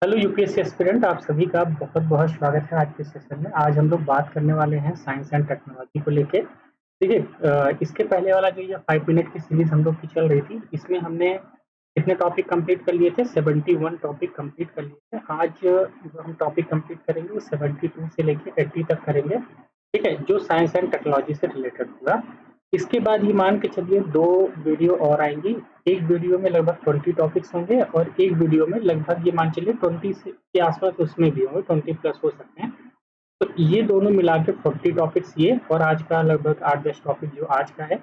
Hello UPSC aspirant, आप सभी का बहुत बहुत स्वागत है आज के सेशन में। आज हम लोग बात करने वाले हैं साइंस एंड टेक्नोलॉजी को लेके। देखिए, इसके पहले वाला जो ये 5 मिनट की सीरीज हम लोग की चल रही थी, इसमें हमने कितने टॉपिक कंप्लीट कर लिए थे? 71 टॉपिक कंप्लीट कर लिए थे। आज जो हम टॉपिक कंप्लीट करेंगे वो 72 से लेके 80 तक करेंगे। ठीक है, जो साइंस एंड टेक्नोलॉजी से रिलेटेड होगा। इसके बाद ही मान के चलिए 2 वीडियो और आएँगी। एक वीडियो में लगभग 20 टॉपिक्स होंगे और एक वीडियो में लगभग ये मान चलिए 20 से के आस-पास उसमें भी होंगे, 20 प्लस हो सकते हैं। तो ये दोनों मिला के 40 टॉपिक्स ये और आज का लगभग 8-10 टॉपिक जो आज का है,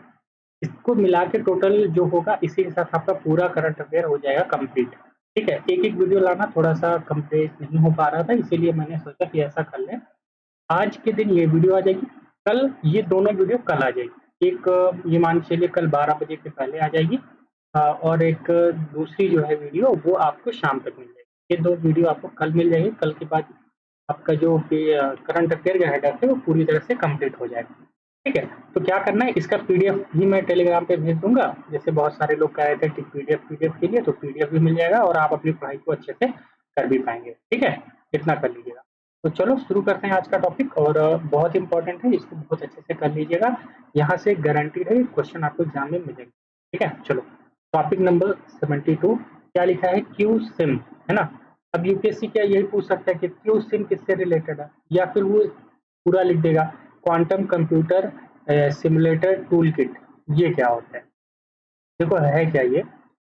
इसको मिला के टोटल जो होगा इसी के साथ आपका पूरा करंट अफेयर हो जाएगा कंप्लीट। ठीक है, एक-एक वीडियो लाना थोड़ा-सा कंप्लीट नहीं हो पा रहा था, इसीलिए मैंने सोचा कि ऐसा कर लें। आज के दिन ये वीडियो आ जाएगी, कल ये दोनों वीडियो कल आ जाएगी। एक ये मान के चलिए कल 12 बजे के पहले आ जाएगी और एक दूसरी जो है वीडियो वो आपको शाम तक मिल जाएगी। ये 2 वीडियो आपको कल मिल जाएगी, कल के बाद आपका जो करंट अफेयर का हेडर है वो पूरी तरह से कंप्लीट हो जाएगा। ठीक है, तो क्या करना है, इसका पीडीएफ भी मैं टेलीग्राम पे भेज दूँगा। जैसे बहुत सारे लोग कह रहे थे कि पीडीएफ पीडीएफ के लिए, तो पीडीएफ भी मिल जाएगा और आप अपनी पढ़ाई को अच्छे से कर भी पाएँगे। ठीक है, इतना कर लीजिएगा। तो चलो शुरू करते हैं आज का टॉपिक और बहुत इम्पोर्टेंट है, इसको बहुत अच्छे से कर लीजिएगा। यहाँ से गारंटीड है क्वेश्चन आपको एग्जाम में मिलेंगे। ठीक है, चलो टॉपिक नंबर 72 क्या लिखा है? क्यू सिम, है ना? अब यूपीएससी क्या यही पूछ सकता है कि क्यू सिम किससे रिलेटेड है, या फिर वो पूरा लिख देगा quantum computer simulator tool kit. ये क्या होता है? देखो है क्या ये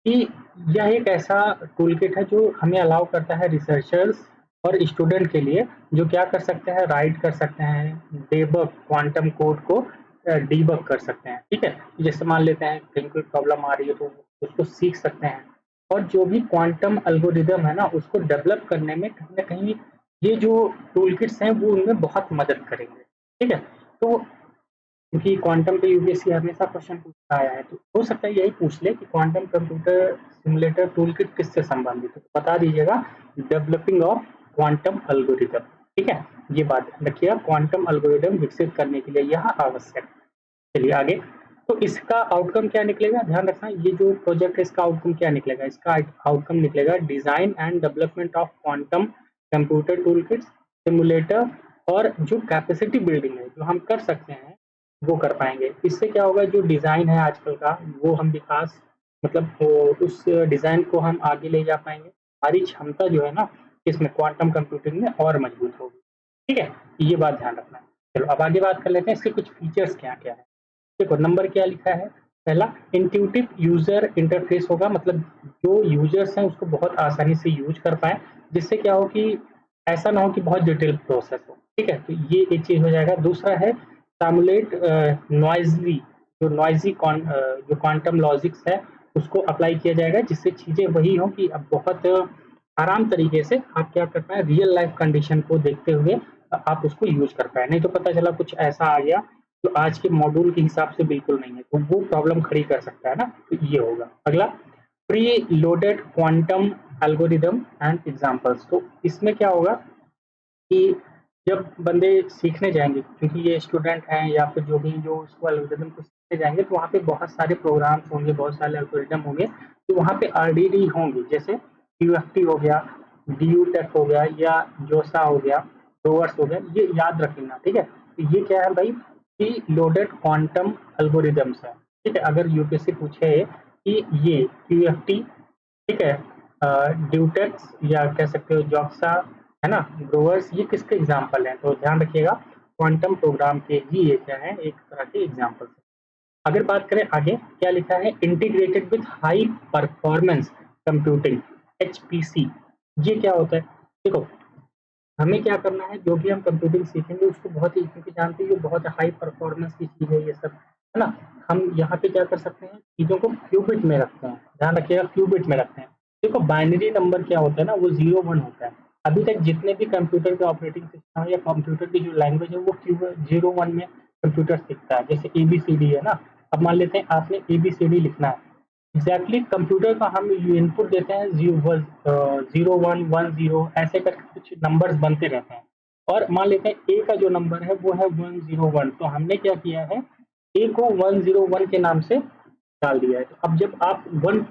कि यह एक ऐसा टूल किट है जो हमें अलाउ करता है रिसर्चर्स और स्टूडेंट के लिए, जो क्या कर सकते हैं, राइट कर सकते हैं, डेबग क्वांटम कोड को डीबग कर सकते हैं। ठीक है, जैसे मान लेते हैं कहीं कोई प्रॉब्लम आ रही है तो उसको सीख सकते हैं और जो भी क्वांटम एल्गोरिदम है ना उसको डेवलप करने में कहीं ना कहीं ये जो टूल किट्स हैं वो उनमें बहुत मदद करेंगे। ठीक है, तो क्योंकि क्वांटम पे यूपीएससी हमेशा क्वेश्चन पूछता आया है, तो हो सकता है यही पूछ ले कि quantum computer simulator tool kit किससे संबंधित है, तो बता दीजिएगा डेवलपिंग ऑफ क्वांटम एल्गोरिदम। ठीक है, ये बात ध्यान रखिएगा, क्वांटम एल्गोरिदम विकसित करने के लिए यह आवश्यक है। चलिए आगे, तो इसका आउटकम क्या निकलेगा, ध्यान रखना, ये जो प्रोजेक्ट है इसका आउटकम क्या निकलेगा? इसका आउटकम निकलेगा design and development of quantum computer tool kits simulator, और जो कैपेसिटी बिल्डिंग है जो हम कर सकते हैं वो कर पाएंगे। इससे क्या होगा, जो डिजाइन है आजकल का वो हम विकास मतलब उस डिजाइन को हम आगे ले जा पाएंगे। हमारी क्षमता जो है ना इसमें क्वांटम कंप्यूटिंग में और मजबूत होगी। ठीक है, ये बात ध्यान रखना है। चलो अब आगे बात कर लेते हैं इसके कुछ फीचर्स क्या क्या है। देखो नंबर क्या लिखा है, पहला इंट्यूटिव यूजर इंटरफेस होगा, मतलब जो यूजर्स हैं उसको बहुत आसानी से यूज कर पाए, जिससे क्या हो कि ऐसा ना हो कि बहुत डिटेल प्रोसेस हो। ठीक है, तो ये एक चीज हो जाएगा। दूसरा है सिमुलेट नॉइजली, जो क्वांटम लॉजिक्स है उसको अप्लाई किया जाएगा, जिससे चीजें वही हो कि अब बहुत आराम तरीके से आप क्या कर पाए, रियल लाइफ कंडीशन को देखते हुए आप उसको यूज कर पाए। नहीं तो पता चला कुछ ऐसा आ गया जो आज के मॉड्यूल के हिसाब से बिल्कुल नहीं है, तो वो प्रॉब्लम खड़ी कर सकता है ना, तो ये होगा। अगला pre loaded quantum algorithm and examples, तो इसमें क्या होगा कि जब बंदे सीखने जाएंगे, क्योंकि ये स्टूडेंट हैं या फिर जो भी जो उसको एल्गोरिदम को सीखने जाएंगे, तो वहाँ पे बहुत सारे प्रोग्राम्स होंगे, बहुत सारे एल्गोरिदम होंगे, तो वहाँ पे आरडीडी होंगे, जैसे यूएफटी हो गया, डीयू टेक हो गया, या जोसा हो गया, रोवर्स हो गया, ये याद रख लेना। ठीक है, तो ये क्या है भाई, कि लोडेड क्वांटम एल्गोरिदम्स है। ठीक है, अगर यूपीएससी पूछे कि ये यूएफटी, ठीक है, ड्यूटेक्स या कह सकते हो जॉक्सा, है ना, ग्रोवर्स, ये किसके एग्जाम्पल हैं? तो ध्यान रखिएगा क्वांटम प्रोग्राम के ही ये क्या है, एक तरह के एग्जाम्पल्स। अगर बात करें आगे क्या लिखा है, integrated with high performance computing, HPC, ये क्या होता है? देखो हमें क्या करना है, जो भी हम कंप्यूटिंग सीखेंगे उसको बहुत ही, क्योंकि जानते हैं ये बहुत हाई परफॉर्मेंस की चीज़ है ये सब, है ना। हम यहाँ पे क्या कर सकते हैं, चीज़ों को क्यूबिट में रखते हैं, ध्यान रखिएगा क्यूबिट में रखते हैं। देखो बाइनरी नंबर क्या होता है ना, वो 0 1 होता है। अभी तक जितने भी कंप्यूटर के ऑपरेटिंग सिस्टम है या कंप्यूटर की जो लैंग्वेज है वो 0 1 में कंप्यूटर सीखता है। जैसे ABCD है ना, अब मान लेते हैं आपने ABCD लिखना है, एग्जैक्टली कंप्यूटर का हम इनपुट देते हैं 0 1 1 0, ऐसे करके कुछ नंबर्स बनते रहते हैं, और मान लेते हैं ए का जो नंबर है वो है 101, तो हमने क्या किया है, ए को 101 के नाम से डाल दिया है। तो अब जब आप 1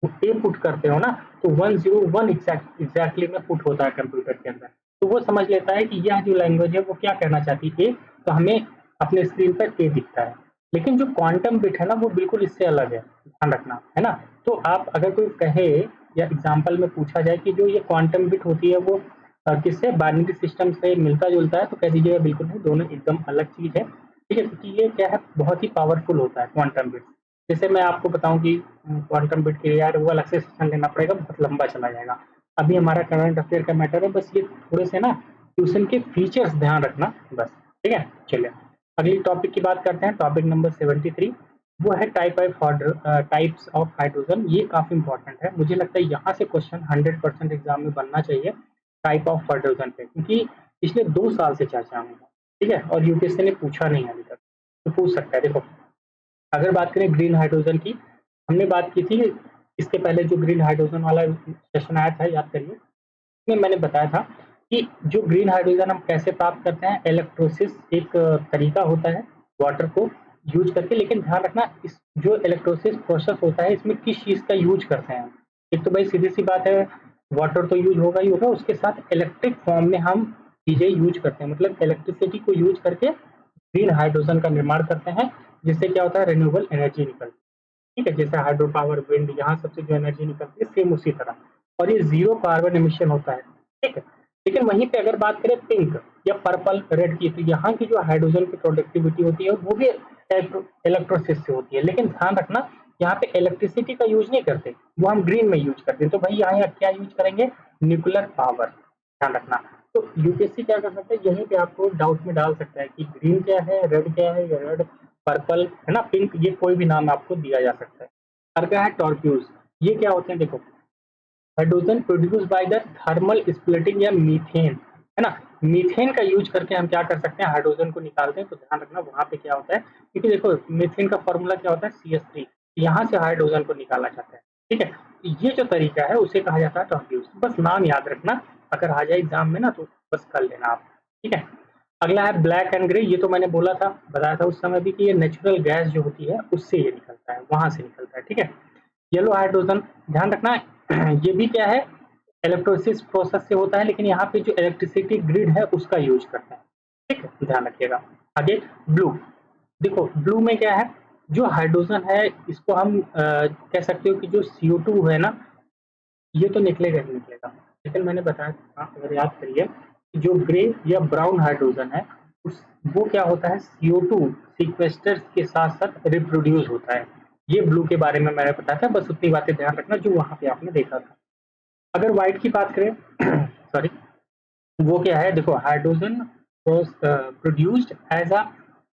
ए पुट करते हो ना, तो 101 एग्जैक्टली में पुट होता है कंप्यूटर के अंदर। तो वो समझ लेता है कि यह जो लैंग्वेज है वो क्या कहना चाहती है, ए, तो हमें अपने स्क्रीन पर ए दिखता है। लेकिन जो क्वांटम बिट है ना वो बिल्कुल इससे अलग है, ध्यान रखना, है ना? तो आप अगर कोई कहे या एग्जाम्पल में पूछा जाए कि जो ये क्वांटम बिट होती है वो किससे बाइनरी सिस्टम से मिलता-जुलता है, तो कह दीजिएगा बिल्कुल नहीं, दोनों एकदम अलग चीज़ है। ठीक है? क्योंकि ये क्या है, बहुत ही पावरफुल होता है क्वांटम बिट। जैसे मैं आपको बताऊँ कि क्वांटम बिट के लिए यार वो अलग से सेशन लेना पड़ेगा, बहुत लंबा चला जाएगा। अभी हमारा करंट अफेयर का मैटर है, बस ये थोड़े से ना ट्यूशन के फीचर्स ध्यान रखना बस, ठीक है? चलिए, अगली टॉपिक की बात करते हैं, टॉपिक नंबर 73। वो है टाइप्स ऑफ हाइड्रोजन। ये काफ़ी इंपॉर्टेंट है, मुझे लगता है यहाँ से क्वेश्चन 100% एग्जाम में बनना चाहिए टाइप ऑफ हाइड्रोजन पे, क्योंकि पिछले 2 साल से चर्चा में है, ठीक है? और यूपीएससी ने पूछा नहीं है अभी तक, तो पूछ सकता है। देखो, अगर बात करें ग्रीन हाइड्रोजन की, हमने बात की थी इसके पहले, जो ग्रीन हाइड्रोजन वाला सेशन आया था, याद करिए, इसमें मैंने बताया था कि जो ग्रीन हाइड्रोजन हम कैसे प्राप्त करते हैं, इलेक्ट्रोसिस एक तरीका होता है वाटर को यूज करके। लेकिन ध्यान रखना, इस जो इलेक्ट्रोसिस प्रोसेस होता है इसमें किस चीज़ का यूज करते हैं। एक तो भाई सीधी सी बात है, वाटर तो यूज होगा ही होगा, उसके साथ इलेक्ट्रिक फॉर्म में हम चीज़ें यूज करते हैं, मतलब इलेक्ट्रिसिटी को यूज करके ग्रीन हाइड्रोजन का निर्माण करते हैं, जिससे क्या होता है, रिन्यूएबल एनर्जी निकलती है। ठीक है? जैसे हाइड्रो पावर, विंड, यहाँ सबसे जो एनर्जी निकलती है सेम उसी तरह, और ये ज़ीरो कार्बन एमिशन होता है, ठीक है? लेकिन वहीं पे अगर बात करें पिंक या पर्पल, रेड की, तो यहाँ की जो हाइड्रोजन की प्रोडक्टिविटी होती है वो भी इलेक्ट्रोसिस से होती है। लेकिन ध्यान रखना, यहाँ पे इलेक्ट्रिसिटी का यूज़ नहीं करते, वो हम ग्रीन में यूज़ करते हैं। तो भाई यहाँ क्या यूज़ करेंगे? न्यूक्लियर पावर, ध्यान रखना। तो यूपीएससी क्या कर सकता है, यहीं पे आपको डाउट में डाल सकता है कि ग्रीन क्या है, रेड क्या है, या रेड, पर्पल, है ना, पिंक, ये कोई भी नाम आपको दिया जा सकता है। अगला है टॉर्प्यूज। ये क्या होते हैं? देखो, hydrogen produce by the thermal splitting या मीथेन, है ना? मीथेन का यूज करके हम क्या कर सकते हैं, हाइड्रोजन को निकालते हैं। तो ध्यान रखना वहां पे क्या होता है, क्योंकि देखो मीथेन का फॉर्मूला क्या होता है, CH3, यहाँ से हाइड्रोजन को निकाला जाता है। ठीक है? ये जो तरीका है उसे कहा जाता है टॉर्प्यूज। बस नाम याद रखना, अगर आ जाए एग्जाम में ना तो बस कर लेना आप। ठीक है? अगला है ब्लैक एंड ग्रे। ये तो मैंने बोला था, बताया था उस समय भी, कि ये नेचुरल गैस जो होती है उससे ये निकलता है, वहां से निकलता है। ठीक है? येलो हाइड्रोजन, ध्यान रखना, ये भी क्या है, इलेक्ट्रोलिसिस प्रोसेस से होता है, लेकिन यहाँ पे जो इलेक्ट्रिसिटी ग्रिड है उसका यूज करते हैं। ठीक है? ध्यान रखिएगा। आगे ब्लू। देखो ब्लू में क्या है, जो हाइड्रोजन है इसको हम कह सकते हो कि जो CO2 है ना, ये तो निकलेगा ही निकलेगा। लेकिन मैंने बताया था, अगर याद करिए, जो ग्रे या ब्राउन हाइड्रोजन है उस वो क्या होता है, CO2 सीक्वेस्टर्स के साथ साथ रिप्रोड्यूस होता है। ये ब्लू के बारे में मैंने बताया था, बस उतनी बातें ध्यान रखना जो वहां पे आपने देखा था। अगर व्हाइट की बात करें सॉरी, वो क्या है, देखो hydrogen produced as a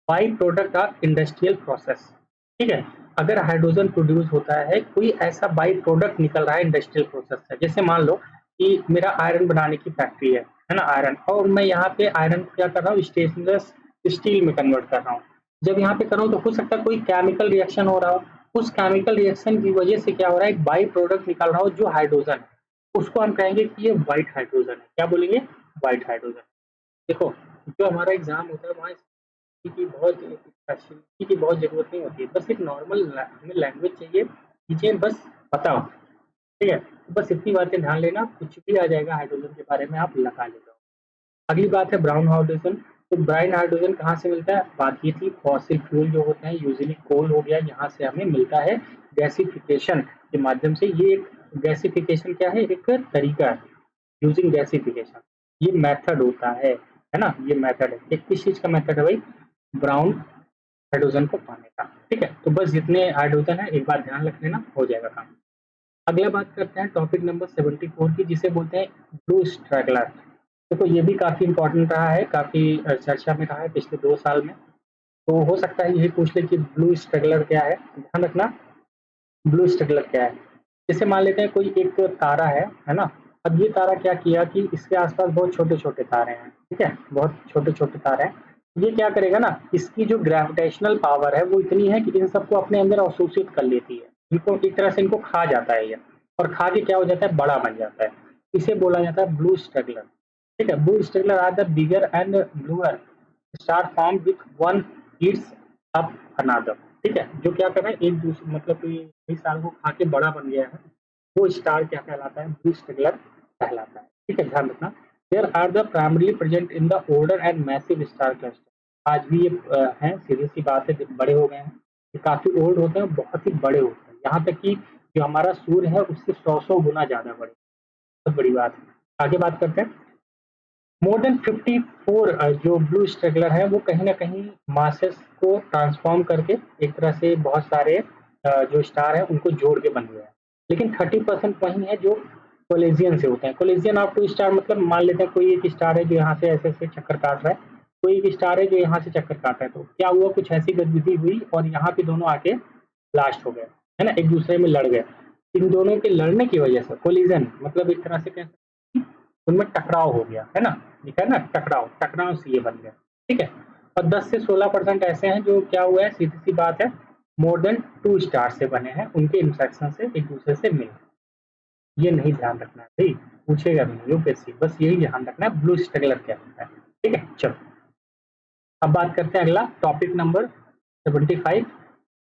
by product of industrial process. ठीक है? अगर हाइड्रोजन प्रोड्यूस होता है, कोई ऐसा बाई प्रोडक्ट निकल रहा है इंडस्ट्रियल प्रोसेस से, जैसे मान लो कि मेरा आयरन बनाने की फैक्ट्री है ना, आयरन, और मैं यहाँ पे आयरन को क्या कर रहा हूँ, स्टेनलेस स्टील में कन्वर्ट कर रहा हूँ। जब यहाँ पे कर रहा हूँ तो हो सकता है कोई केमिकल रिएक्शन हो रहा हो, उस केमिकल रिएक्शन की वजह से क्या हो रहा है, एक बाई प्रोडक्ट निकल रहा हो जो हाइड्रोजन है, उसको हम कहेंगे कि ये व्हाइट हाइड्रोजन है। क्या बोलेंगे? White hydrogen. देखो, जो हमारा एग्जाम होता है वहाँ स्पेशलिटी की बहुत जरूरत नहीं होती है, बस एक नॉर्मल हमें लैंग्वेज चाहिए, चीजें बस पता हो। ठीक है? तो बस इतनी बातें ध्यान लेना, कुछ भी आ जाएगा हाइड्रोजन के बारे में आप लगा लेगा। अगली बात है ब्राउन हाइड्रोजन। तो ब्राउन हाइड्रोजन कहाँ से मिलता है? बात ये थी, फॉसिल फ्यूल जो होते हैं, यूजुअली कोल हो गया, यहाँ से हमें मिलता है गैसिफिकेशन के माध्यम से। ये एक गैसिफिकेशन क्या है, एक तरीका है, यूजिंग गैसिफिकेशन, ये मेथड होता है ना, ये मेथड है। ये किस चीज का मेथड है भाई? ब्राउन हाइड्रोजन को पाने का। ठीक है? तो बस जितने हाइड्रोजन है एक बार ध्यान रख लेना, हो जाएगा काम। अगला बात करते हैं टॉपिक नंबर 74 की, जिसे बोलते हैं ब्लू स्ट्रैगलर। देखो ये भी काफी इंपॉर्टेंट रहा है, काफी चर्चा में रहा है पिछले 2 साल में। तो हो सकता है यही पूछ ले कि ब्लू स्ट्रगलर क्या है। ध्यान रखना, ब्लू स्ट्रगलर क्या है। जैसे मान लेते हैं कोई एक तारा है ना। अब ये तारा क्या किया कि इसके आसपास बहुत छोटे छोटे तारे हैं, ठीक है, बहुत छोटे छोटे तारे हैं। ये क्या करेगा ना, इसकी जो ग्रेविटेशनल पावर है वो इतनी है कि इन सबको अपने अंदर अवशोषित कर लेती है, इनको एक तरह से इनको खा जाता है ये, और खा के क्या हो जाता है, बड़ा बन जाता है। इसे बोला जाता है ब्लू स्ट्रगलर। ठीक है? Blue straggler are the bigger and bluer star form with one eats up another. ठीक है? जो क्या कर रहा है, एक दूसरे, मतलब कोई साल को खा के बड़ा बन गया है, वो स्टार क्या कहलाता है, ब्लू स्टेगलर कहलाता है। ठीक है, ध्यान रखना। There are the primarily present in the older and massive star cluster. आज भी ये हैं, सीधी सी बात है, जब बड़े हो गए हैं, ये काफी ओल्ड होते हैं, बहुत ही बड़े होते हैं, यहाँ तक कि जो हमारा सूर्य है उससे 100 गुना ज्यादा बड़े। बहुत बड़ी बात है। आगे बात करते हैं। मोर देन 54 जो ब्लू स्ट्रेगलर है वो कहीं ना कहीं मासेस को ट्रांसफॉर्म करके एक तरह से बहुत सारे जो स्टार है उनको जोड़ के बन गया है। लेकिन 30% वही है जो कोलिजियन से होते हैं। कोलिजियन ऑफ टू स्टार मतलब मान लेते हैं कोई एक स्टार है जो यहाँ से ऐसे ऐसे चक्कर काट रहा है, कोई एक स्टार है जो यहाँ से चक्कर काट रहा है, तो क्या हुआ, कुछ ऐसी गतिविधि हुई और यहाँ पे दोनों आके ब्लास्ट हो गए, है ना, एक दूसरे में लड़ गए। इन दोनों के लड़ने की वजह से कोलिजन मतलब एक तरह से कह सकते हैं उनमें टकराव हो गया, है ना, लिखा है ना टकराव, टकराव से ये बन गया। ठीक है, और 10 से 16% ऐसे हैं जो क्या हुआ है, सीधी सी बात है, मोर देन 2 स्टार से बने हैं, उनके इंट्रैक्शन से एक दूसरे से मिले। ये नहीं ध्यान रखना है भाई, पूछेगा भी नहीं यूपीएससी, बस यही ध्यान रखना है ब्लू स्टेगलर क्या होता है। ठीक है, चलो अब बात करते हैं अगला टॉपिक नंबर 75।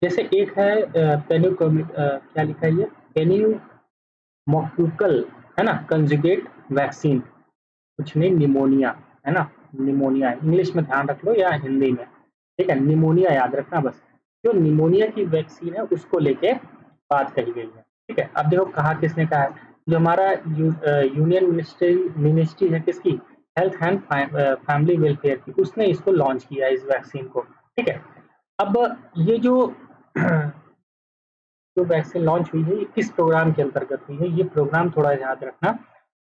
जैसे एक है क्या लिखा है ये, पेन्यूमोक्कल, है ना, कंजुगेट वैक्सीन, कुछ नहीं, निमोनिया, है ना, निमोनिया इंग्लिश में ध्यान रख लो या हिंदी में। ठीक है, निमोनिया याद रखना बस। जो निमोनिया की वैक्सीन है उसको लेके बात कही गई है। ठीक है, अब देखो कहा किसने कहा है, जो हमारा यूनियन मिनिस्ट्री है किसकी, हेल्थ एंड फैमिली वेलफेयर की, उसने इसको लॉन्च किया है इस वैक्सीन को। ठीक है, अब ये जो जो वैक्सीन लॉन्च हुई है ये किस प्रोग्राम के अंतर्गत हुई है, ये प्रोग्राम थोड़ा याद रखना,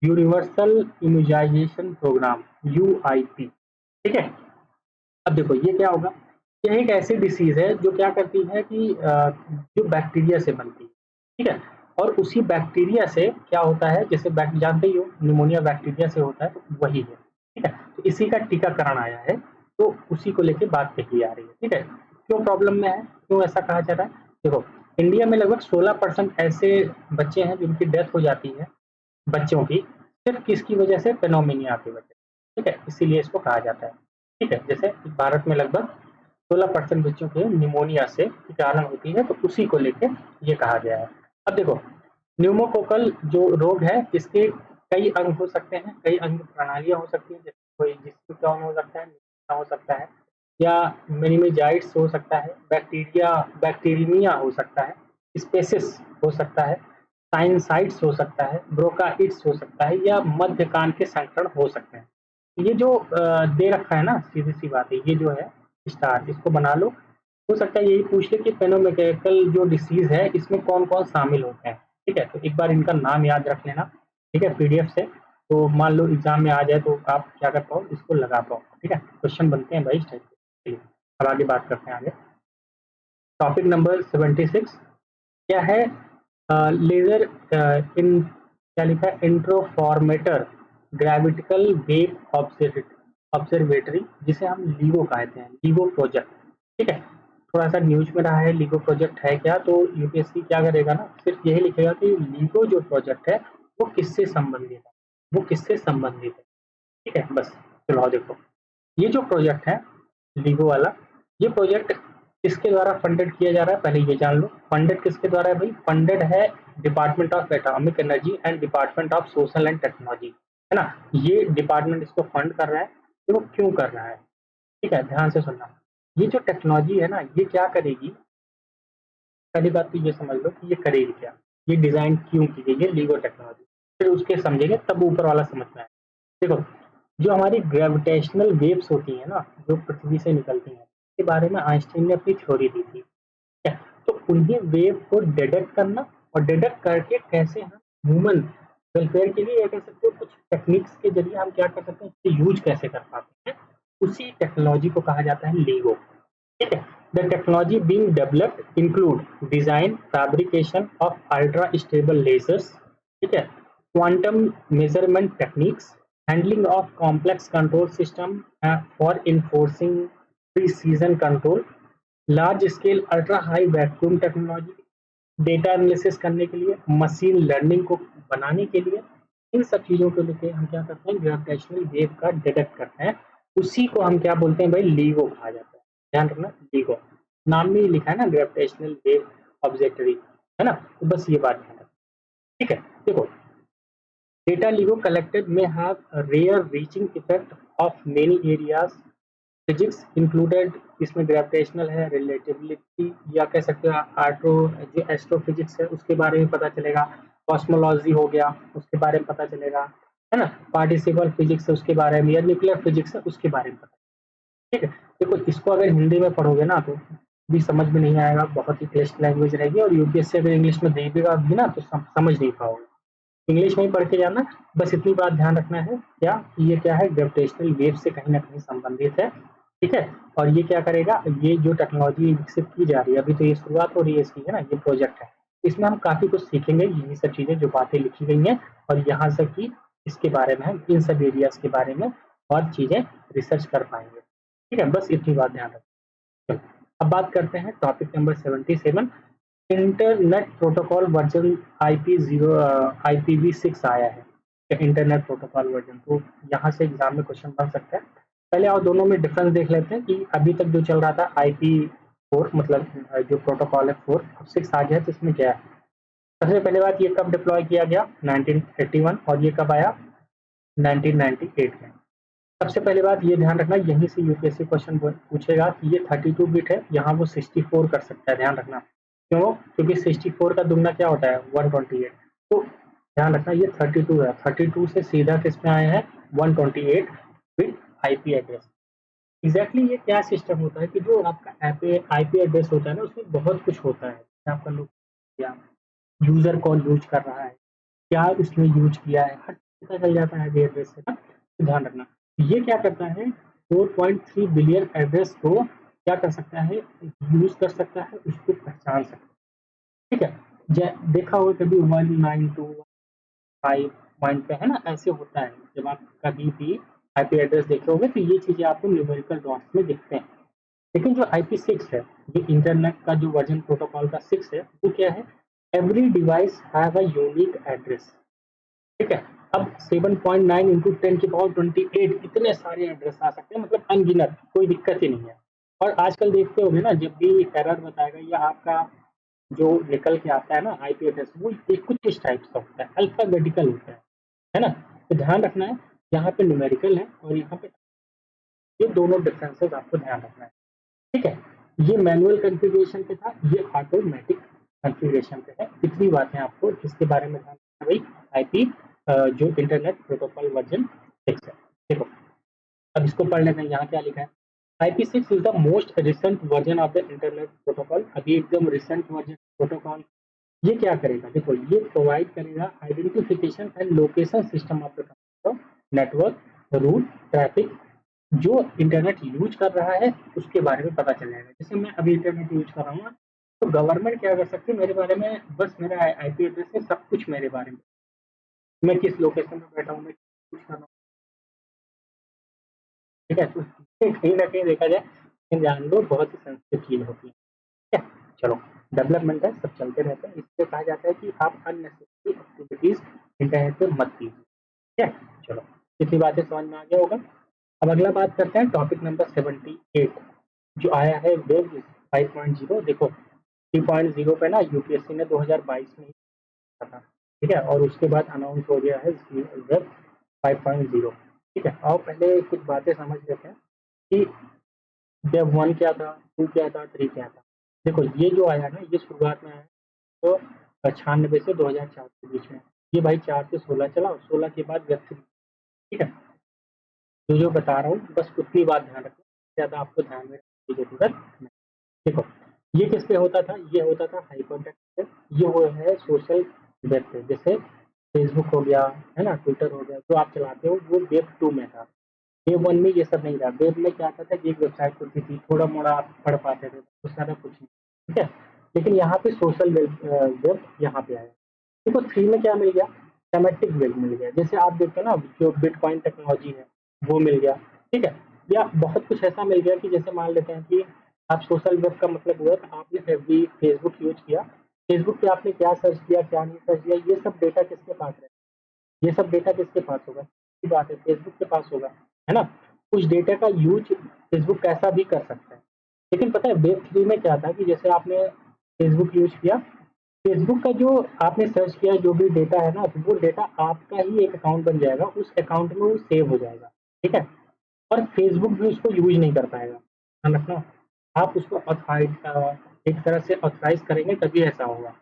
यूनिवर्सल इम्यूनाइजेशन प्रोग्राम, यूआईपी। ठीक है, अब देखो ये क्या होगा, यह एक ऐसी डिसीज है जो क्या करती है कि जो बैक्टीरिया से बनती है। ठीक है, और उसी बैक्टीरिया से क्या होता है, जैसे जानते ही हो निमोनिया बैक्टीरिया से होता है, तो वही है। ठीक है, तो इसी का टीकाकरण आया है, तो उसी को लेके बात कही आ रही है। ठीक है, क्यों प्रॉब्लम में है, क्यों ऐसा कहा जा रहा है, देखो इंडिया में लगभग 16% ऐसे बच्चे हैं जिनकी डेथ हो जाती है, बच्चों की, सिर्फ किसकी वजह से, पेनोमिनिया की वजह से। ठीक है, इसीलिए इसको कहा जाता है। ठीक है, जैसे भारत में लगभग 16% बच्चों के निमोनिया से कारण होती है, तो उसी को लेके ये कहा गया है। अब देखो न्यूमोकोकल जो रोग है इसके कई अंग हो सकते हैं, कई अंग प्रणालियां हो सकती हैं, जैसे कोई जिसम हो सकता है, हो सकता है, या मेनिंजाइटिस हो सकता है, बैक्टीरिया हो सकता है, स्पेसिस हो सकता है, साइनसाइट्स हो सकता है, ब्रोंकाइटिस हो सकता है, या मध्य कान के संकरण हो सकते हैं। ये जो दे रखा है ना, सीधी सी बात है, ये जो है स्टार, इसको बना लो। हो सकता है यही पूछ ले कि पेनोमेकेकल जो डिसीज है इसमें कौन कौन शामिल होते हैं। ठीक है, तो एक बार इनका नाम याद रख लेना, ठीक है, पीडीएफ से, तो मान लो एग्जाम में आ जाए तो आप क्या कर पाओ, इसको लगा पाओ। ठीक है, क्वेश्चन बनते हैं भाई इस टाइप के। चलिए अब आगे बात करते हैं। आगे टॉपिक नंबर 76 क्या है, लेजर इन क्या लिखा है, इंट्रोफॉर्मेटर ग्रेविटिकल वेव ऑब्जर्वेटरी, जिसे हम लीगो कहते हैं, लीगो प्रोजेक्ट। ठीक है, थोड़ा सा न्यूज में रहा है लीगो प्रोजेक्ट है क्या, तो यूपीएससी क्या करेगा ना, सिर्फ यही लिखेगा कि लीगो जो प्रोजेक्ट है वो किससे संबंधित है, वो किससे संबंधित है। ठीक है, बस चलो आओ देखो, ये जो प्रोजेक्ट है लीगो वाला, ये प्रोजेक्ट किसके द्वारा फंडेड किया जा रहा है, पहले ये जान लो। फंडेड किसके द्वारा है भाई, फंडेड है department of atomic energy and department of social and technology, है ना, ये डिपार्टमेंट इसको फंड कर रहा है। तो वो क्यों कर रहा है, ठीक है, ध्यान से सुनना। ये जो टेक्नोलॉजी है ना, ये क्या करेगी, पहली बात तो ये समझ लो कि ये करेगी क्या, ये डिजाइन क्यों की गई है लीगो टेक्नोलॉजी, फिर उसके समझेंगे तब ऊपर वाला समझ में आए। देखो जो हमारी ग्रेविटेशनल वेव्स होती हैं ना, जो पृथ्वी से निकलती हैं, इसके बारे में आइंस्टीन ने अपनी थ्योरी दी थी। ठीक है, तो उन्हीं वेव को डिटेक्ट करना, और डिटेक्ट करके कैसे हम ह्यूमन वेलफेयर के लिए, या कह सकते हो कुछ टेक्निक्स के जरिए हम क्या कर सकते हैं, इससे यूज कैसे कर पाते हैं, उसी टेक्नोलॉजी को कहा जाता है लीगो। ठीक है, the technology being developed include design fabrication of ultra stable lasers, ठीक है, quantum measurement techniques, handling of complex control system for enforcing precision control, large scale ultra high vacuum technology, data analysis करने के लिए, machine learning को बनाने के लिए, इन सब चीजों को लेके हम क्या करते हैं, ग्रेविटेशनल वेव का डिटेक्ट करते हैं, उसी को हम क्या बोलते हैं भाई, लीगो कहा जाता है। ध्यान रखना, लीगो नाम में ही लिखा है ना, ग्रेविटेशनल वेव ऑब्जर्वेटरी, है ना, तो बस ये बात है। ठीक है, देखो data LIGO collected may have a rare reaching effect of many areas. Physics included इसमें ग्रेविटेशनल है, रिलेटिविटी या कह सकते हो आर्ट्रो जो एस्ट्रोफिजिक्स है उसके बारे में पता चलेगा, कॉस्मोलॉजी हो गया उसके बारे में पता चलेगा, है ना, पार्टिसिपल फिजिक्स है उसके बारे में, या न्यूक्लियर फिजिक्स है उसके बारे में पता। ठीक है, देखो इसको अगर हिंदी में पढ़ोगे ना तो भी समझ में नहीं आएगा, बहुत ही क्लिष्ट लैंग्वेज रहेगी, और यूपीएससी अगर इंग्लिश में दे देगा भी ना तो समझ नहीं पाओगे। इंग्लिश में ही पढ़ के जाना, बस इतनी बात ध्यान रखना है क्या कि ये क्या है, ग्रेविटेशनल वेव से कहीं ना कहीं संबंधित है। ठीक है, और ये क्या करेगा, ये जो टेक्नोलॉजी विकसित की जा रही है, अभी तो ये शुरुआत हो रही है इसकी, है ना, ये प्रोजेक्ट है, इसमें हम काफी कुछ सीखेंगे, यही सब चीजें जो बातें लिखी गई हैं, और यहाँ से कि इसके बारे में हम इन सब एरियाज के बारे में और चीजें रिसर्च कर पाएंगे। ठीक है, बस इतनी बात ध्यान रखें। अब बात करते हैं topic number 77। Internet protocol version IPv6 आया है, इंटरनेट प्रोटोकॉल वर्जन, तो यहाँ से एग्जाम में क्वेश्चन बन सकता है। पहले और दोनों में डिफरेंस देख लेते हैं कि अभी तक जो चल रहा था IP4, मतलब जो प्रोटोकॉल है 4, अब 6 आ गया है, तो इसमें क्या है। सबसे पहले बात, ये कब डिप्लॉय किया गया, 1981, और ये कब आया, 1998 में। सबसे पहली बात ये ध्यान रखना, यहीं से यूपीएससी क्वेश्चन पूछेगा कि ये 32 बिट है, यहाँ वो 64 कर सकता है, ध्यान रखना। क्यों, क्योंकि 64 का दुगना क्या होता है, 128। तो ध्यान रखना ये 32 है, 32 से सीधा किस में आए हैं, 128 बिट आईपी एड्रेस। एग्जैक्टली ये क्या सिस्टम होता है कि जो आपका आईपी एड्रेस होता है ना, उसमें बहुत कुछ होता है, आपका लोग या यूजर कौन यूज कर रहा है, क्या उसने यूज किया है, हर चीज़ पता चल जाता है आईपी एड्रेस से ना, तो ध्यान रखना। ये क्या करता है, 4.3 बिलियन एड्रेस को क्या कर सकता है, यूज कर सकता है, उसको पहचान सकता है। ठीक है, देखा होगा कभी 192.1.5 पॉइंट पे, है ना, ऐसे होता है, जब आप कभी भी आईपी एड्रेस देखे होंगे तो ये चीजें आपको न्यूमेरिकल डॉट्स में दिखते हैं। लेकिन जो IP6 है, जो इंटरनेट का जो वर्जन प्रोटोकॉल का 6 है, वो क्या है, every device have a unique address. ठीक है, अब 7.9 इंटू 10 की पावर 28 इतने सारे एड्रेस आ सकते हैं, मतलब अनगिनत, कोई दिक्कत ही नहीं है। और आजकल देखते होंगे ना, जब भी एरर बताएगा या आपका जो निकल के आता है ना आईपी एड्रेस, वो कुछ इस टाइप का होता है, अल्फाबेटिकल होता है ना। तो ध्यान रखना है, यहाँ पे न्यूमेरिकल है और यहाँ पे, ये दोनों डिफरेंसेस आपको ध्यान रखना है। ठीक है, ये मैनुअल कॉन्फ़िगरेशन पे था, ये ऑटोमेटिक कॉन्फ़िगरेशन पे है। इतनी बातें आपको इसके बारे में ध्यान रखना भाई। आईपी जो इंटरनेट प्रोटोकॉल वर्जन 6 है। देखो अब इसको पढ़ लेते हैं, यहाँ क्या लिखा है, IP6 is the most recent version of the internet protocol, अभी एकदम रिसेंट वर्जन प्रोटोकॉल। ये क्या करेगा, देखो ये प्रोवाइड करेगा identification and location system of the network, route, traffic, जो इंटरनेट यूज कर रहा है उसके बारे में पता चल जाएगा। जैसे मैं अभी इंटरनेट यूज कर रहा हूँ ना, तो गवर्नमेंट क्या कर सकती है मेरे बारे में, बस मेरा आईपी एड्रेस है, सब कुछ मेरे बारे में, मैं किस लोकेशन में बैठा हूँ, मैं कुछ कर रहा हूँ। ठीक है, तो कहीं ना कहीं देखा जाए, इन जान लो बहुत ही सेंसिटिव चीज होती है। ठीक है, चलो, डेवलपमेंट है, सब चलते रहते हैं, इससे कहा जाता है कि आप अननेसेसरी एक्टिविटीज इंटरनेट पे मत कीजिए। ठीक है, चलो, इतनी बातें समझ में आ गया होगा। अब अगला बात करते हैं टॉपिक नंबर 78, जो आया है वेब 5.0। देखो 3.0 पे ना यूपीएससी ने 2022 में ही किया था। ठीक है, और उसके बाद अनाउंस हो गया है वेब 5.0। ठीक है, और पहले कुछ बातें समझ लेते हैं कि वेब 1 क्या था, 2 क्या था, 3 क्या था। देखो ये जो आया ना, ये शुरुआत में आया तो 96 से 2004 के बीच में, ये भाई 4 से 16 चला, और 16 के बाद वेब 3। ठीक है, जो बता रहा हूँ बस उतनी बात ध्यान रखना, ज़्यादा आपको ध्यान में रखने की जरूरत नहीं। देखो ये किस पे होता था, ये होता था हाइपरटेक्स्ट पे, ये वो है सोशल वेब पे, जैसे फेसबुक हो गया, है ना, ट्विटर हो गया, जो आप चलाते हो वो वेब 2 में था। वेब 1 में ये सब नहीं था, वेब में क्या आता था कि एक वेबसाइट खुलती थी, थोड़ा मोड़ा आप पढ़ पाते थे, उससे ज़्यादा कुछ नहीं। ठीक है, लेकिन यहाँ पे सोशल वेब यहाँ पे आया। देखो 3 में क्या मिल गया, सेमेटिक वेब मिल गया, जैसे आप देखते हैं ना जो बिटकॉइन टेक्नोलॉजी है वो मिल गया। ठीक है, या बहुत कुछ ऐसा मिल गया कि जैसे मान लेते हैं कि आप सोशल वेब का मतलब हुआ कि आपने एफबी फेसबुक यूज किया, फेसबुक पे आपने क्या सर्च किया क्या नहीं सर्च किया, ये सब डेटा किसके पास है, ये सब डेटा किसके पास होगा, की बात है फेसबुक के पास होगा, है ना। उस डेटा का यूज फेसबुक कैसा भी कर सकता है। लेकिन पता है वेब 3 में क्या था कि जैसे आपने फेसबुक यूज किया, फेसबुक का जो आपने सर्च किया जो भी डेटा है ना, तो वो डेटा आपका ही एक अकाउंट बन जाएगा, उस अकाउंट में वो सेव हो जाएगा, ठीक है? और फेसबुक भी उसको यूज़ नहीं कर पाएगा, ध्यान रखना। आप उसको एक तरह से ऑथराइज़ करेंगे तभी ऐसा होगा।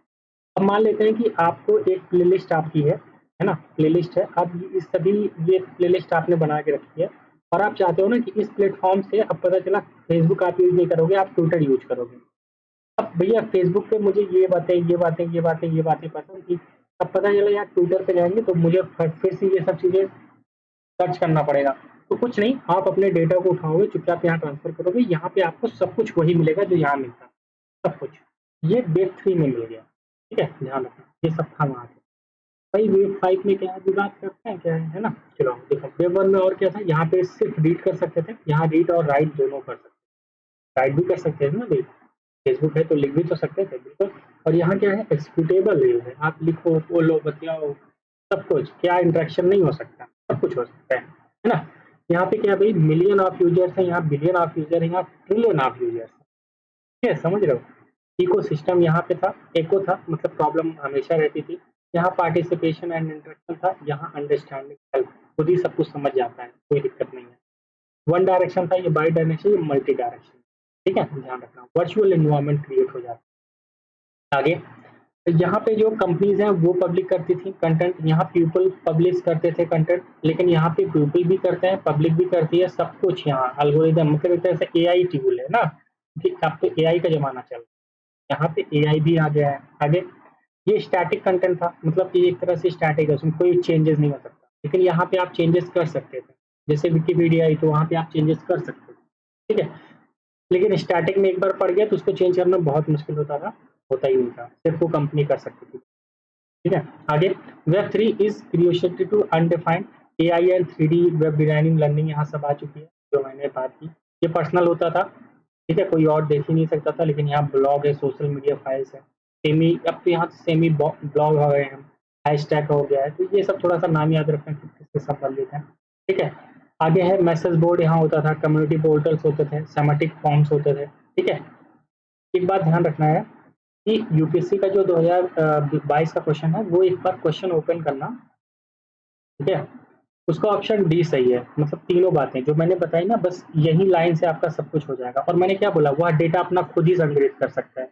अब मान लेते हैं कि आपको एक प्लेलिस्ट आपकी है ना? प्लेलिस्ट है, अब ये प्लेलिस्ट आपने बना के रखी है और आप चाहते हो ना कि इस प्लेटफ़ॉर्म से अब पता चला फेसबुक आप यूज़ नहीं करोगे, आप ट्विटर यूज़ करोगे। अब भैया फेसबुक पे मुझे ये बातें पसंद थी। अब पता चला यार ट्विटर पे जाएँगे तो मुझे फिर से ये सब चीज़ें सर्च करना पड़ेगा। तो कुछ नहीं, आप अपने डेटा को उठाओगे, चुपचाप यहाँ ट्रांसफ़र करोगे, यहाँ पे आपको सब कुछ वही मिलेगा जो यहाँ मिलता है, सब कुछ। ये वेब 3 में मिल गया, ठीक है? ध्यान रखना, ये सब था वहाँ पे। भाई वेब 5 में क्या है, अभी बात करते हैं क्या है ना? चलो देखो वेब 1 में और क्या था, यहाँ पे सिर्फ़ रीड कर सकते थे, यहाँ रीड और राइट दोनों कर सकते थे। राइट भी कर सकते थे ना भई, फेसबुक है तो लिख भी तो सकते थे, बिल्कुल। और यहाँ क्या है, एग्जीक्यूटेबल व्यू है, आप लिखो, बोलो, बतियाओ, सब कुछ। क्या इंटरेक्शन नहीं हो सकता, सब कुछ हो सकता है ना? यहाँ पे क्या है भई, मिलियन ऑफ यूज़र्स हैं, यहाँ बिलियन ऑफ यूज़र हैं, यहाँ ट्रिलियन ऑफ यूज़र्स हैं। ठीक है, समझ रहे हो? इकोसिस्टम यहाँ पे था, एको था, मतलब प्रॉब्लम हमेशा रहती थी। यहाँ पार्टिसिपेशन एंड इंटरेक्शन था, यहाँ अंडरस्टैंडिंग हेल्प, खुद ही सब कुछ समझ जाता है, कोई दिक्कत नहीं है। वन डायरेक्शन था, ये बाई डायरेक्शन, ये मल्टी डायरेक्शन। ठीक है, ध्यान रखना। वर्चुअल एनवायरनमेंट क्रिएट हो जाता है। आगे यहाँ पे जो कंपनीज हैं वो पब्लिक करती थी कंटेंट, यहाँ पीपल पब्लिश करते थे कंटेंट, लेकिन यहाँ पे पीपल भी करते हैं, पब्लिक भी करती है, सब कुछ यहाँ अल्गोरिदम, मतलब एक तरह से एआई टूल है ना, कि अब तो एआई का जमाना चल रहा है, यहाँ पे एआई भी आ गया है। आगे ये स्टैटिक कंटेंट था, मतलब कि एक तरह से स्टैटिक है, उसमें कोई चेंजेस नहीं हो सकता, लेकिन यहाँ पे आप चेंजेस कर सकते थे, जैसे विकिपीडिया आई तो वहाँ पे आप चेंजेस कर सकते थे, ठीक है। लेकिन स्टैटिक में एक बार पड़ गया तो उसको चेंज करना बहुत मुश्किल होता था, होता ही नहीं था, सिर्फ वो कंपनी कर सकती थी। ठीक है, आगे web 3 is curiosity to undefined, AI and 3D web designing learning यहाँ सब आ चुकी है, जो मैंने बात की। ये पर्सनल होता था, ठीक है, कोई और देख ही नहीं सकता था, लेकिन यहाँ ब्लॉग है, सोशल मीडिया फाइल्स है, सेमी, अब तो यहाँ सेमी ब्लॉग हो गए हैं, हैशटैग हो गया है, तो ये सब थोड़ा सा नाम याद रखना कि किससे संबंधित है। ठीक है, आगे है मैसेज बोर्ड, यहाँ होता था, कम्युनिटी पोर्टल्स होते थे, सेमेटिक फॉर्म्स होते थे। ठीक है, एक बात ध्यान रखना है कि यूपीएससी का जो 2022 का क्वेश्चन है, वो एक बार क्वेश्चन ओपन करना, ठीक है? उसका ऑप्शन डी सही है, मतलब तीनों बातें जो मैंने बताई ना, बस यही लाइन से आपका सब कुछ हो जाएगा। और मैंने क्या बोला, वह डेटा अपना खुद ही संग्रहित कर सकता है।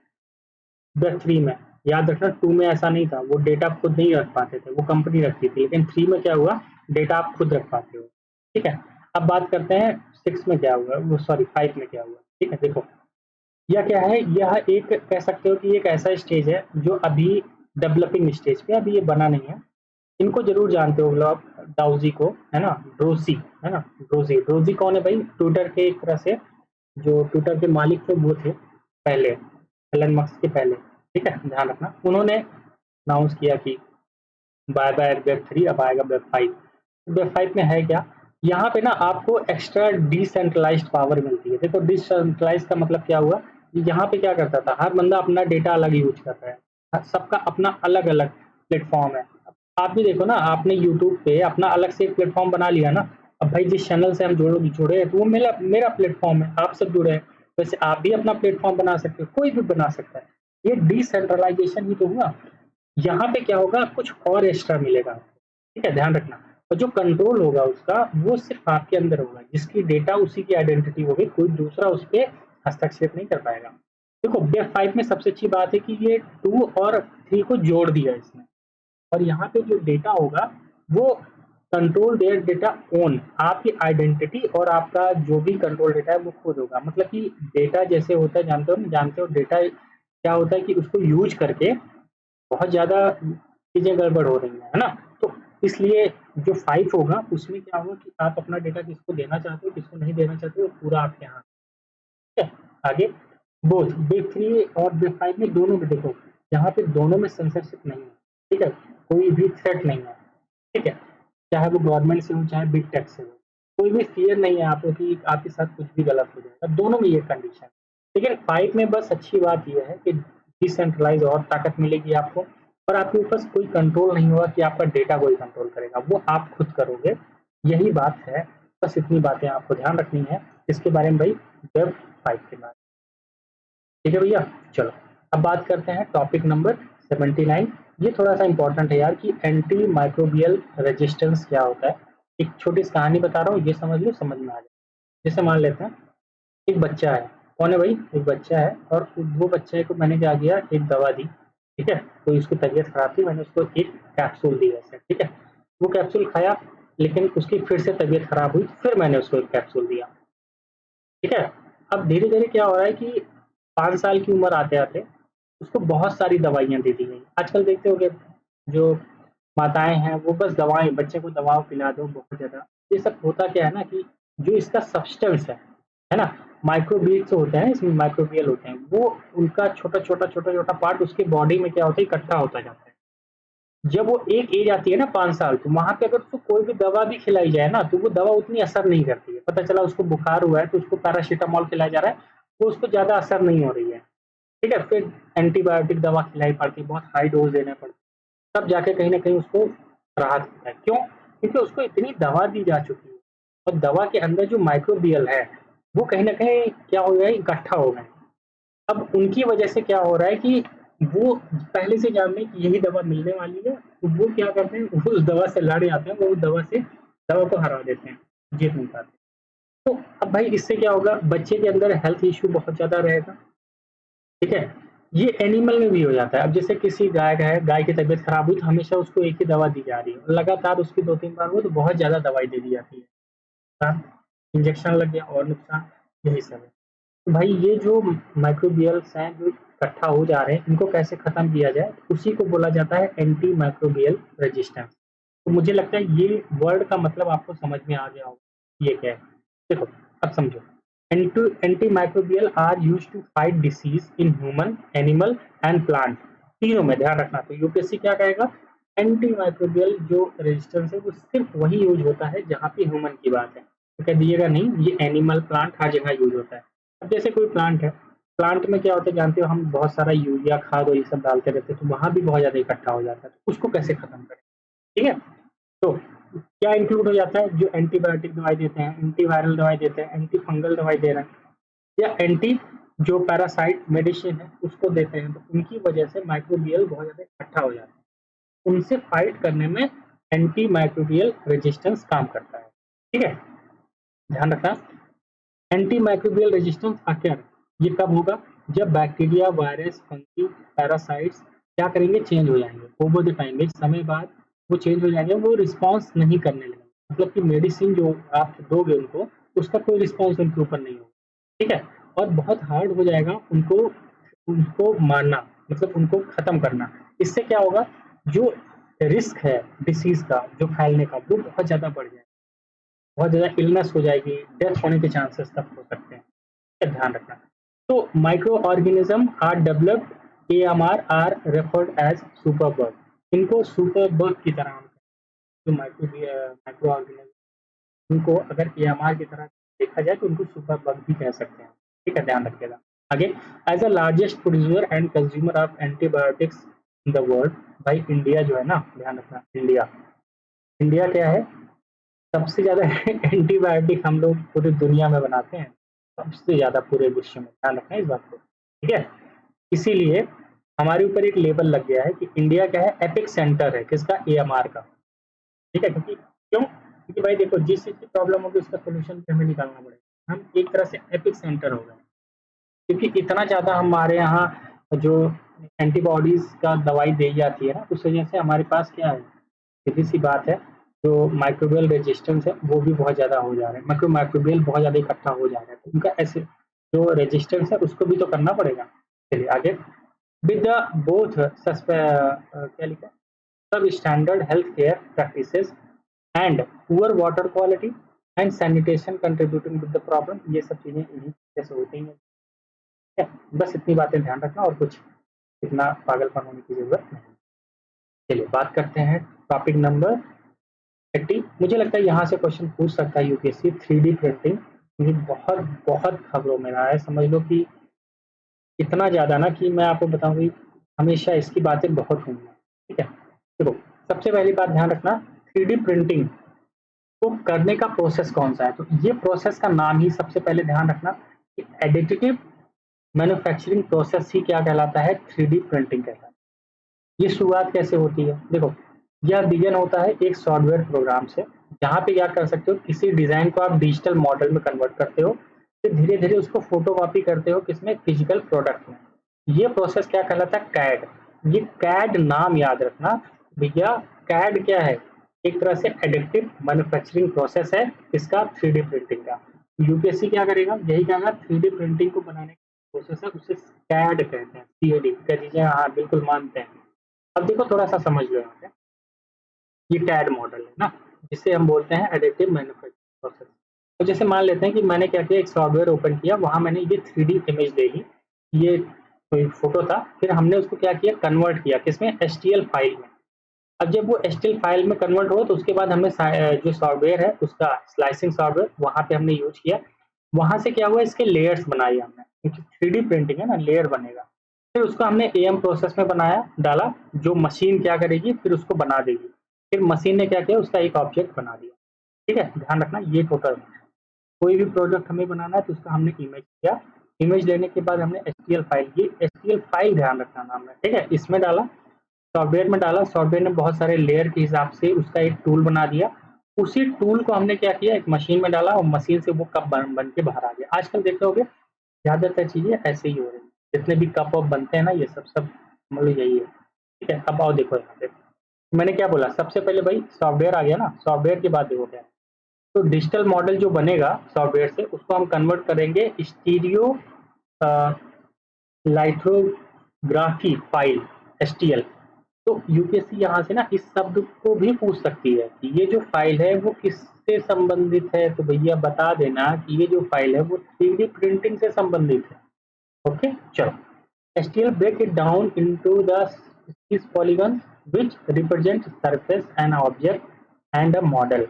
वेब 3 में याद रखना, 2 में ऐसा नहीं था, वो डेटा आप खुद नहीं रख पाते थे, वो कंपनी रखती थी, लेकिन 3 में क्या हुआ, डेटा आप खुद रख पाते हो। ठीक है, अब बात करते हैं 6 में क्या हुआ, वो सॉरी 5 में क्या हुआ। ठीक है, देखो यह क्या है, यह एक कह सकते हो कि एक ऐसा स्टेज है जो अभी डेवलपिंग स्टेज पे, अभी ये बना नहीं है। इनको जरूर जानते हो लोग, डाउजी को, है ना, ड्रोसी, है ना, ड्रोजी। ड्रोजी कौन है भाई, ट्विटर के एक तरह से जो ट्विटर के मालिक थे वो थे पहले, एलन मस्क के पहले। ठीक है, ध्यान रखना, उन्होंने अनाउंस किया कि बाय बाय वेब 3, अब आएगा वेब 5। वेब 5 में है क्या, यहाँ पे ना आपको एक्स्ट्रा डिसेंट्रलाइज्ड पावर मिलती है। देखो डिसेंट्रलाइज का मतलब क्या हुआ, यहाँ पे क्या करता था, हर बंदा अपना डेटा अलग यूज कर रहा है, सबका अपना अलग अलग प्लेटफॉर्म है। आप भी देखो ना, आपने यूट्यूब पे अपना अलग से एक प्लेटफॉर्म बना लिया ना, अब भाई जिस चैनल से हम जुड़े हैं तो वो मेरा मेरा प्लेटफॉर्म है, आप सब जुड़े हैं, वैसे आप भी अपना प्लेटफॉर्म बना सकते हो, कोई भी बना सकता है। ये डिसेंट्रलाइजेशन ही तो हुआ। यहाँ पे क्या होगा, कुछ और एक्स्ट्रा मिलेगा, ठीक है, ध्यान रखना। और जो कंट्रोल होगा उसका, वो सिर्फ आपके अंदर होगा, जिसकी डेटा उसी की आइडेंटिटी होगी, कोई दूसरा उस पर हस्तक्षेप नहीं कर पाएगा। देखो वेब 5 में सबसे अच्छी बात है कि ये 2 और 3 को जोड़ दिया इसने, और यहाँ पे जो डेटा होगा वो कंट्रोल देयर डेटा ओन, आपकी आइडेंटिटी और आपका जो भी कंट्रोल डेटा है वो खुद होगा। मतलब कि डेटा जैसे होता है, जानते हो डेटा क्या होता है, कि उसको यूज करके बहुत ज़्यादा चीज़ें गड़बड़ हो रही हैं, है ना? तो इसलिए जो 5 होगा उसमें क्या होगा कि आप अपना डेटा किसको देना चाहते हो, किसको नहीं देना चाहते हो, पूरा आपके हाथ में है। आगे बोथ बिग 3 और बिग 5 में दोनों में देखो, यहाँ पे दोनों में सेंसरशिप नहीं है, ठीक है? कोई भी थ्रेट नहीं है, ठीक है? चाहे वो गवर्नमेंट से हो, चाहे बिग टेक से हो, कोई भी फ़ियर नहीं है आपको कि आपके साथ कुछ भी गलत हो जाएगा, दोनों में ये कंडीशन है। लेकिन 5 में बस अच्छी बात ये है कि डिसेंट्रलाइज़ और ताकत मिलेगी आपको, और आपके ऊपर कोई कंट्रोल नहीं होगा कि आपका डेटा कोई कंट्रोल करेगा, वो आप खुद करोगे, यही बात है। बस इतनी बातें आपको ध्यान रखनी है इसके बारे में भाई, वेब 5 के बारे में। ठीक है भैया, चलो अब बात करते हैं टॉपिक नंबर 79। ये थोड़ा सा इंपॉर्टेंट है यार कि एंटी माइक्रोबियल रेजिस्टेंस क्या होता है। एक छोटी सी कहानी बता रहा हूँ, ये समझ लो, समझ में आ जाए। जैसे मान लेते हैं एक बच्चा है, कौन है भाई, एक बच्चा है, और वो बच्चे को मैंने क्या किया, एक दवा दी, ठीक है। तो उसकी तबीयत खराब थी, मैंने उसको एक कैप्सूल दी ऐसे, ठीक है। वो कैप्सूल खाया, लेकिन उसकी फिर से तबीयत खराब हुई, फिर मैंने उसको एक कैप्सूल दिया, ठीक है। अब धीरे धीरे क्या हो रहा है कि 5 साल की उम्र आते आते उसको बहुत सारी दवाइयाँ दे दी गई। आजकल देखते होंगे जो माताएँ हैं वो बस दवाएँ, बच्चे को दवा पिला दो बहुत ज़्यादा। ये सब होता क्या है ना कि जो इसका सब्सटेंस है ना? माइक्रोबीट्स होते हैं, इसमें माइक्रोबियल होते हैं, वो उनका छोटा-छोटा पार्ट उसकी बॉडी में क्या होता है, इकट्ठा होता जाता है। जब वो एक एज आती है ना 5 साल, तो वहाँ पे अगर उसको कोई भी दवा भी खिलाई जाए ना, तो वो दवा उतनी असर नहीं करती है। पता चला उसको बुखार हुआ है, तो उसको पैरासिटामॉल खिलाया जा रहा है, तो उसको ज़्यादा असर नहीं हो रही है, ठीक है। फिर एंटीबायोटिक दवा खिलाई पड़ती है, बहुत हाई डोज़ देने पड़ते हैं, तब जाके कहीं न कहीं उसको राहत मिलता है। क्यों? क्योंकि उसको इतनी दवा दी जा चुकी है और दवा के अंदर जो माइक्रोबियल है, वो कहीं न कहीं क्या हो गया है, इकट्ठा हो गए हैं। अब उनकी वजह से क्या हो रहा है कि वो पहले से जान रहे हैं कि यही दवा मिलने वाली है, तो वो क्या करते हैं, वो उस दवा से लड़ जाते हैं, वो उस दवा को हरा देते हैं, जीत नहीं पाते। तो अब भाई इससे क्या होगा, बच्चे के अंदर हेल्थ इश्यू बहुत ज़्यादा रहेगा, ठीक है। ये एनिमल में भी हो जाता है। अब जैसे किसी गाय का है, गाय की तबीयत खराब हुई तो हमेशा उसको एक ही दवा दी जा रही है। लगातार उसकी 2-3 बार हुई तो बहुत ज़्यादा दवाई दे दी जाती है। नुकसान, इंजेक्शन लग गया और नुकसान, यही सब है। तो भाई ये जो माइक्रोबियल्स हैं जो इकट्ठा हो जा रहे हैं, इनको कैसे खत्म किया जाए, उसी को बोला जाता है एंटी माइक्रोबियल रेजिस्टेंस। तो मुझे लगता है ये वर्ड का मतलब आपको समझ में आ गया होगा, ये क्या है। देखो, अब समझो, antimicrobial are used to fight disease in human, animal and plant, तीनों में ध्यान रखना। तो यूपीएससी क्या कहेगा, एंटीमाइक्रोबियल जो रेजिस्टेंस है वो सिर्फ वही यूज होता है जहाँ पे ह्यूमन की बात है। तो कह दीजिएगा नहीं, ये एनिमल प्लांट हर जगह यूज होता है। अब जैसे कोई प्लांट है, प्लांट में क्या होता है जानते हो, हम बहुत सारा यूरिया खाद और ये सब डालते रहते हैं, तो वहां भी बहुत ज्यादा इकट्ठा हो जाता है, तो उसको कैसे खत्म करें, ठीक है। तो क्या इंक्लूड हो जाता है, जो एंटीबायोटिक दवाई देते हैं, एंटीवायरल दवाई देते हैं, एंटी फंगल दवाई दे रहे हैं, या एंटी जो पैरासाइट मेडिसिन है उसको देते हैं, तो उनकी वजह से माइक्रोबियल बहुत ज्यादा इकट्ठा हो जाता है। उनसे फाइट करने में एंटी माइक्रोबियल रेजिस्टेंस काम करता है, ठीक है, ध्यान रखना। एंटी माइक्रोबियल रेजिस्टेंस आखिर ये कब होगा, जब बैक्टीरिया, वायरस, फंगी, पैरासाइट्स क्या करेंगे, चेंज हो जाएंगे ओवर द टाइम। एक समय बाद वो चेंज हो जाएंगे, वो रिस्पॉन्स नहीं करने लगेंगे, मतलब कि मेडिसिन जो आप दोगे उनको, उसका कोई रिस्पॉन्स उनके ऊपर नहीं होगा, ठीक है। और बहुत हार्ड हो जाएगा उनको उनको मारना, मतलब उनको खत्म करना। इससे क्या होगा, जो रिस्क है डिसीज का जो फैलने का, वो बहुत ज्यादा बढ़ जाएगा, बहुत ज़्यादा इलनेस हो जाएगी, डेथ होने के चांसेस तक हो सकते हैं, ये ध्यान रखना। तो micro organism are developed, AMR are referred as super bug. इनको सुपर बग की तरह जो माइक्रो ऑर्गेनिज्म, इनको अगर एएमआर की तरह देखा जाए तो उनको सुपर बग भी कह सकते हैं, ठीक है, ध्यान रखिएगा। आगे, as a largest producer and consumer of antibiotics in the world, भाई इंडिया जो है ना, ध्यान रखना, इंडिया इंडिया क्या है, सबसे ज़्यादा एंटीबायोटिक हम लोग पूरी दुनिया में बनाते हैं, सबसे ज़्यादा पूरे विश्व में, ध्यान रखना इस बात को, ठीक है। इसीलिए हमारे ऊपर एक लेबल लग गया है कि इंडिया क्या है, एपिक सेंटर है किसका, एएमआर का, ठीक है। क्योंकि क्यों, क्योंकि भाई देखो, जिस चीज़ की प्रॉब्लम होगी उसका सोल्यूशन हमें निकालना पड़ेगा। हम एक तरह से एपिक सेंटर हो गए, क्योंकि इतना ज़्यादा हमारे यहाँ जो एंटीबॉडीज का दवाई दी जाती है ना, उस वजह से हमारे पास क्या है, सीधी सी बात है, जो माइक्रोबियल रेजिस्टेंस है वो भी बहुत ज़्यादा हो जा रहा है, माइक्रोबियल बहुत ज़्यादा इकट्ठा हो जा रहा है, तो उनका ऐसे जो रेजिस्टेंस है उसको भी तो करना पड़ेगा। चलिए आगे, विद द बोथ क्या लिखा है, सब standard health care practices and poor water quality and sanitation contributing with the problem, ये सब चीज़ें इन्हीं जैसे होती हैं, ठीक है? बस इतनी बातें ध्यान रखना, और कुछ इतना पागलपन होने की जरूरत नहीं। चलिए बात करते हैं टॉपिक नंबर 30। मुझे लगता है यहाँ से क्वेश्चन पूछ सकता है यूपीएससी, 3D प्रिंटिंग। ये बहुत बहुत खबरों में रहा है, समझ लो कि इतना ज़्यादा ना कि मैं आपको बताऊँ कि हमेशा इसकी बातें बहुत हुई हैं, ठीक है। देखो, सबसे पहली बात ध्यान रखना, 3D प्रिंटिंग को करने का प्रोसेस कौन सा है, तो ये प्रोसेस का नाम ही सबसे पहले ध्यान रखना कि एडिटिव मैन्युफैक्चरिंग प्रोसेस ही क्या कहलाता है, 3D प्रिंटिंग कहलाता है। ये शुरुआत कैसे होती है? देखो, यह बिगिन होता है एक सॉफ्टवेयर प्रोग्राम से, जहाँ पे क्या कर सकते हो, किसी डिज़ाइन को आप डिजिटल मॉडल में कन्वर्ट करते हो, फिर धीरे-धीरे उसको फोटोकॉपी करते हो किसमें? फिजिकल प्रोडक्ट में। ये प्रोसेस क्या कहलाता है? कैड। ये कैड नाम याद रखना भैया। कैड क्या है? एक तरह से एडिटिव मैन्युफैक्चरिंग प्रोसेस है इसका, 3D प्रिंटिंग का। यूपीएससी क्या करेगा? यही कहेगा 3D प्रिंटिंग को बनाने का प्रोसेस है, उसे कैड कहते हैं, सीएडी कह दीजिए। हाँ, बिल्कुल मानते हैं। अब देखो थोड़ा सा समझ लो यहाँ पे, ये कैड मॉडल है ना, जिसे हम बोलते हैं एडिटिव मैन्युफैक्चरिंग प्रोसेस। तो जैसे मान लेते हैं कि मैंने क्या किया, एक सॉफ्टवेयर ओपन किया, वहाँ मैंने ये 3D इमेज ले ली, ये कोई फोटो था, फिर हमने उसको क्या किया, कन्वर्ट किया किसमें? एचटीएल फाइल में। अब जब वो एचटीएल फाइल में कन्वर्ट हुआ तो उसके बाद हमने जो सॉफ्टवेयर है उसका स्लाइसिंग सॉफ्टवेयर वहाँ पे हमने यूज किया। वहाँ से क्या हुआ, इसके लेयर्स बनाए हमने, क्योंकि 3D प्रिंटिंग है ना, लेयर बनेगा। फिर उसको हमने एएम प्रोसेस में बनाया, डाला, जो मशीन क्या करेगी, फिर उसको बना देगी। फिर मशीन ने क्या किया, उसका एक ऑब्जेक्ट बना दिया। ठीक है, ध्यान रखना ये टोटल। कोई भी प्रोडक्ट हमें बनाना है तो उसका हमने इमेज किया, इमेज लेने के बाद हमने एचटीएल फाइल, ये एचटीएल फाइल ध्यान रखना नाम है, ठीक है, इसमें डाला, सॉफ्टवेयर में डाला, सॉफ्टवेयर ने बहुत सारे लेयर के हिसाब से उसका एक टूल बना दिया। उसी टूल को हमने क्या किया, एक मशीन में डाला और मशीन से वो कप बन के बाहर आ गया। आजकल देख रहे होगे ज़्यादातर चीज़ें ऐसे ही हो रही हैं, जितने भी कप वप बनते हैं ना, ये सब मतलब यही है। ठीक है, अब आओ देखो यहाँ पे, मैंने क्या बोला, सबसे पहले भाई सॉफ्टवेयर आ गया ना, सॉफ्टवेयर के बाद देखो क्या है। तो डिजिटल मॉडल जो बनेगा सॉफ्टवेयर से, उसको हम कन्वर्ट करेंगे स्टीरियो लाइथोग्राफी फाइल, एसटीएल। तो यूपीएससी यहाँ से ना इस शब्द को भी पूछ सकती है कि ये जो फाइल है वो किससे संबंधित है, तो भैया बता देना कि ये जो फाइल है वो 3D प्रिंटिंग से संबंधित है। ओके, चलो। STL break it down into the these polygons which represent surface, an object and a model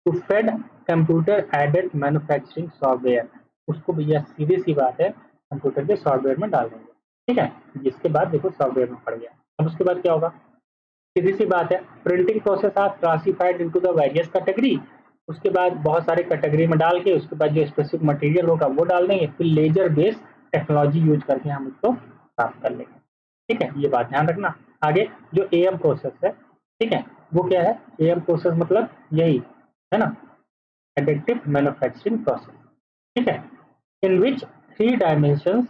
to fed computer aided manufacturing software। उसको भैया सीधी सी बात है, कंप्यूटर के सॉफ्टवेयर में डाल देंगे। ठीक है, जिसके बाद देखो सॉफ्टवेयर में पड़ गया। अब उसके बाद क्या होगा, सीधी सी बात है, printing process are classified into the various category. उसके बाद बहुत सारे कैटेगरी में डाल के उसके बाद जो स्पेसिफिक मटेरियल होगा वो डाल देंगे, फिर लेजर बेस्ड टेक्नोलॉजी यूज करके हम उसको प्राप्त कर लेंगे। ठीक है, ये बात ध्यान रखना। आगे जो एएम प्रोसेस है, ठीक है, वो क्या है? एएम प्रोसेस मतलब यही है ना, एडिटिव मैन्युफैक्चरिंग प्रोसेस। ठीक है, in which three dimensions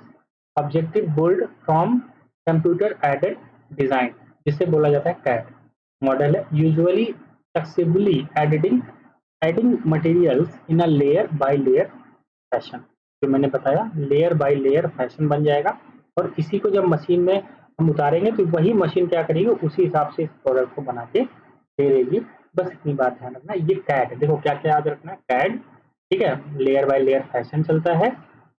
objective build from computer aided design, जिसे बोला जाता है कैड मॉडल है, usually flexibly adding materials in a layer by layer fashion. जो मैंने बताया, लेयर बाय लेयर फैशन बन जाएगा, और इसी को जब मशीन में हम उतारेंगे तो वही मशीन क्या करेगी, उसी हिसाब से इस प्रोडक्ट को बना के दे देगी। बस इतनी बात ध्यान रखना। ये कैड, देखो क्या क्या याद रखना है, कैड, ठीक है, लेयर बाय लेयर फैशन चलता है।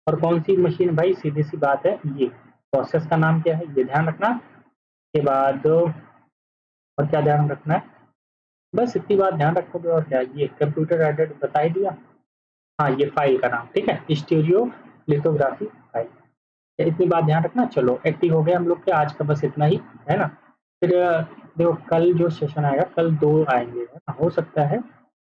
और कौन सी मशीन भाई, सीधी सी बात है, ये प्रोसेस का नाम क्या है, ये ध्यान रखना। के बाद और क्या ध्यान रखना है, बस इतनी बात ध्यान रखोगे और क्या, ये कंप्यूटर एडेड बता ही दिया। हाँ, ये फाइल का नाम, ठीक है, स्टीरियो लिथोग्राफी फाइल। इतनी बात ध्यान रखना। चलो, एक्टिव हो गए हम लोग के आज का, बस इतना ही है ना। फिर देखो कल जो सेशन आएगा, कल 2 आएंगे, है ना? हो सकता है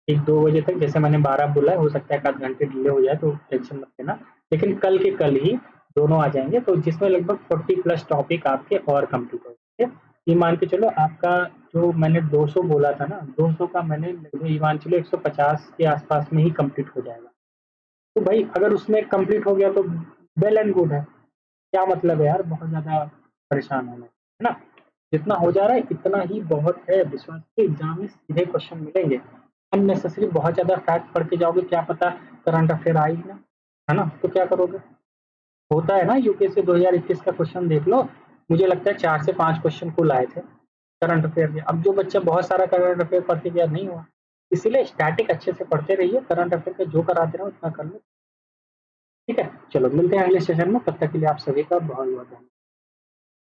1-2 बजे तक, जैसे मैंने 12 बोला है, हो सकता है एक आध घंटे डिले हो जाए, तो टेंशन मत लेना। लेकिन कल के कल ही दोनों आ जाएंगे, तो जिसमें लगभग 40+ टॉपिक आपके और कंप्लीट हो जाएंगे। ये मान के चलो, आपका जो मैंने 200 बोला था ना, 200 का मैंने लगभग ये मान चलो 150 के आसपास में ही कंप्लीट हो जाएगा। तो भाई अगर उसमें कंप्लीट हो गया तो वेल एंड गुड है। क्या मतलब है यार, बहुत ज़्यादा परेशान होना, है ना? जितना हो जा रहा है इतना ही बहुत है। विश्वास के एग्जाम में सीधे क्वेश्चन मिलेंगे। अननेसेसरी बहुत ज़्यादा फैक्ट पढ़ के जाओगे, क्या पता करंट अफेयर आ ही ना, है ना? तो क्या करोगे? होता है ना, यूपीएससी 2021 का क्वेश्चन देख लो, मुझे लगता है 4 से 5 क्वेश्चन कुल आए थे करंट अफेयर के। अब जो बच्चा बहुत सारा करंट अफेयर पढ़ के गया, नहीं हुआ। इसीलिए स्टैटिक अच्छे से पढ़ते रहिए, करंट अफेयर का जो कराते रहो उतना कर लो। ठीक है, चलो मिलते हैं अगले सेशन में, तब तक के लिए आप सभी का बहुत बहुत धन्यवाद।